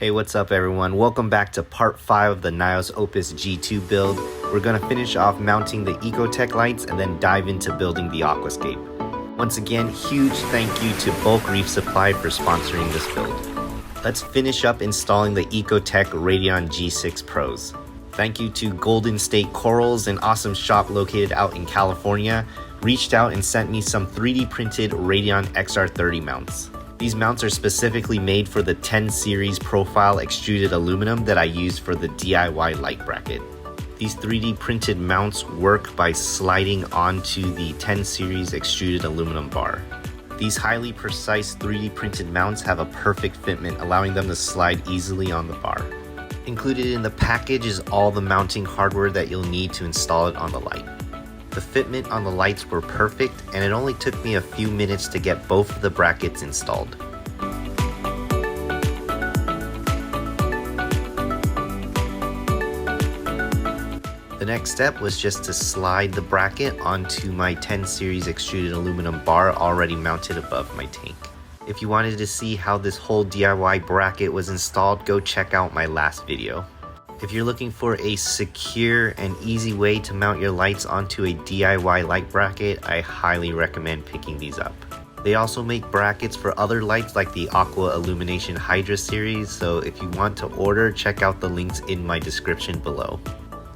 Hey, what's up everyone? Welcome back to part 5 of the Nyos Opus G2 build. We're gonna finish off mounting the EcoTech lights and then dive into building the Aquascape. Once again, huge thank you to Bulk Reef Supply for sponsoring this build. Let's finish up installing the EcoTech Radion G6 Pros. Thank you to Golden State Corals, an awesome shop located out in California, reached out and sent me some 3D printed Radion XR30 mounts. These mounts are specifically made for the 10 series profile extruded aluminum that I used for the DIY light bracket. These 3D printed mounts work by sliding onto the 10 series extruded aluminum bar. These highly precise 3D printed mounts have a perfect fitment, allowing them to slide easily on the bar. Included in the package is all the mounting hardware that you'll need to install it on the light. The fitment on the lights were perfect, and it only took me a few minutes to get both of the brackets installed. The next step was just to slide the bracket onto my 10 series extruded aluminum bar already mounted above my tank. If you wanted to see how this whole DIY bracket was installed, go check out my last video. If you're looking for a secure and easy way to mount your lights onto a DIY light bracket, I highly recommend picking these up. They also make brackets for other lights like the Aqua Illumination Hydra series, so if you want to order, check out the links in my description below.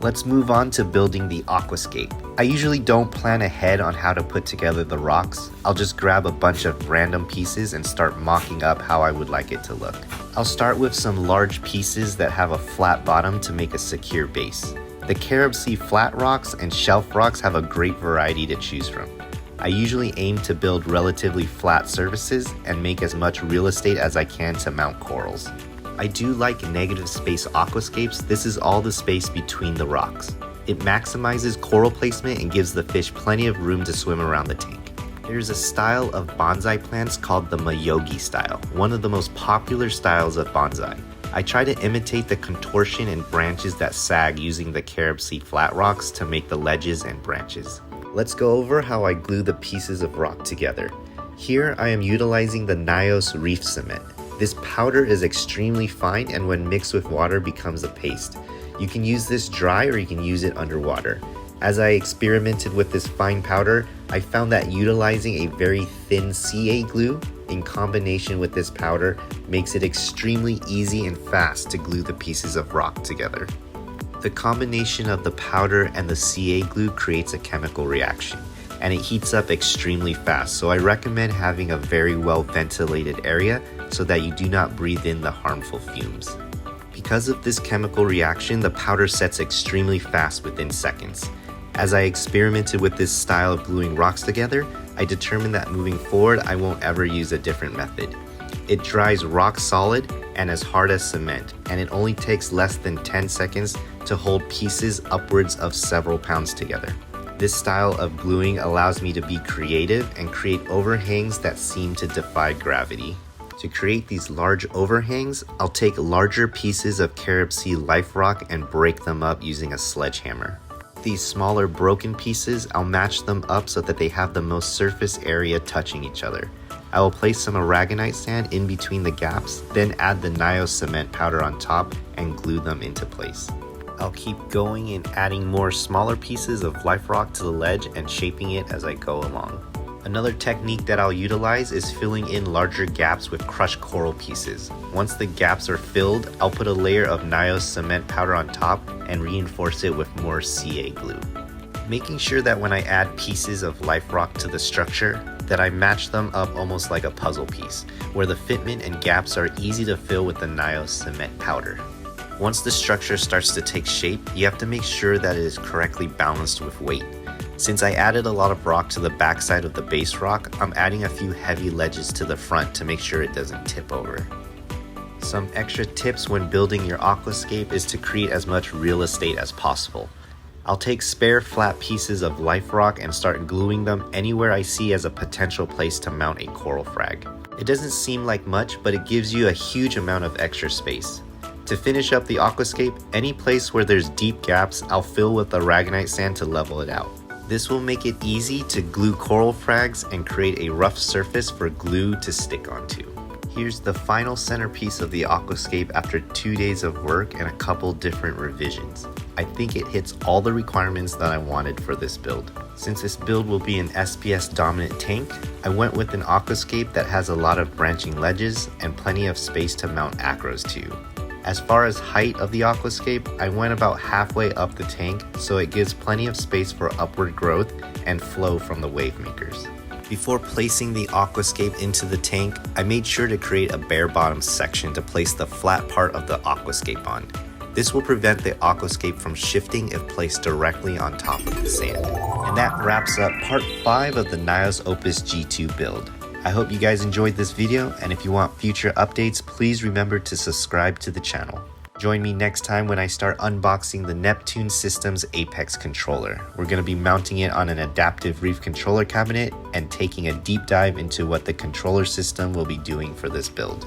Let's move on to building the Aquascape. I usually don't plan ahead on how to put together the rocks. I'll just grab a bunch of random pieces and start mocking up how I would like it to look. I'll start with some large pieces that have a flat bottom to make a secure base. The Carob Sea flat rocks and shelf rocks have a great variety to choose from. I usually aim to build relatively flat surfaces and make as much real estate as I can to mount corals. I do like negative space aquascapes. This is all the space between the rocks. It maximizes coral placement and gives the fish plenty of room to swim around the tank. There's a style of bonsai plants called the Mayogi style, one of the most popular styles of bonsai. I try to imitate the contortion and branches that sag using the Carob Sea flat rocks to make the ledges and branches. Let's go over how I glue the pieces of rock together. Here I am utilizing the Nyos Reef Cement. This powder is extremely fine and when mixed with water becomes a paste. You can use this dry or you can use it underwater. As I experimented with this fine powder, I found that utilizing a very thin CA glue in combination with this powder makes it extremely easy and fast to glue the pieces of rock together. The combination of the powder and the CA glue creates a chemical reaction, and it heats up extremely fast, so I recommend having a very well ventilated area so that you do not breathe in the harmful fumes. Because of this chemical reaction, the powder sets extremely fast within seconds. As I experimented with this style of gluing rocks together, I determined that moving forward I won't ever use a different method. It dries rock solid and as hard as cement, and it only takes less than 10 seconds to hold pieces upwards of several pounds together. This style of gluing allows me to be creative and create overhangs that seem to defy gravity. To create these large overhangs, I'll take larger pieces of Carob Sea life rock and break them up using a sledgehammer. These smaller broken pieces, I'll match them up so that they have the most surface area touching each other. I will place some aragonite sand in between the gaps, then add the Nyos cement powder on top and glue them into place. I'll keep going and adding more smaller pieces of life rock to the ledge and shaping it as I go along. Another technique that I'll utilize is filling in larger gaps with crushed coral pieces. Once the gaps are filled, I'll put a layer of Nyos cement powder on top and reinforce it with more CA glue. Making sure that when I add pieces of life rock to the structure, that I match them up almost like a puzzle piece, where the fitment and gaps are easy to fill with the Nyos cement powder. Once the structure starts to take shape, you have to make sure that it is correctly balanced with weight. Since I added a lot of rock to the backside of the base rock, I'm adding a few heavy ledges to the front to make sure it doesn't tip over. Some extra tips when building your aquascape is to create as much real estate as possible. I'll take spare flat pieces of life rock and start gluing them anywhere I see as a potential place to mount a coral frag. It doesn't seem like much, but it gives you a huge amount of extra space. To finish up the aquascape, any place where there's deep gaps, I'll fill with aragonite sand to level it out. This will make it easy to glue coral frags and create a rough surface for glue to stick onto. Here's the final centerpiece of the Aquascape after 2 days of work and a couple different revisions. I think it hits all the requirements that I wanted for this build. Since this build will be an SPS dominant tank, I went with an aquascape that has a lot of branching ledges and plenty of space to mount acros to. As far as height of the aquascape, I went about halfway up the tank so it gives plenty of space for upward growth and flow from the wave makers. Before placing the aquascape into the tank, I made sure to create a bare bottom section to place the flat part of the aquascape on. This will prevent the aquascape from shifting if placed directly on top of the sand. And that wraps up part 5 of the Nyos Opus G2 build. I hope you guys enjoyed this video, and if you want future updates, please remember to subscribe to the channel. Join me next time when I start unboxing the Neptune Systems Apex controller. We're going to be mounting it on an adaptive Reef controller cabinet and taking a deep dive into what the controller system will be doing for this build.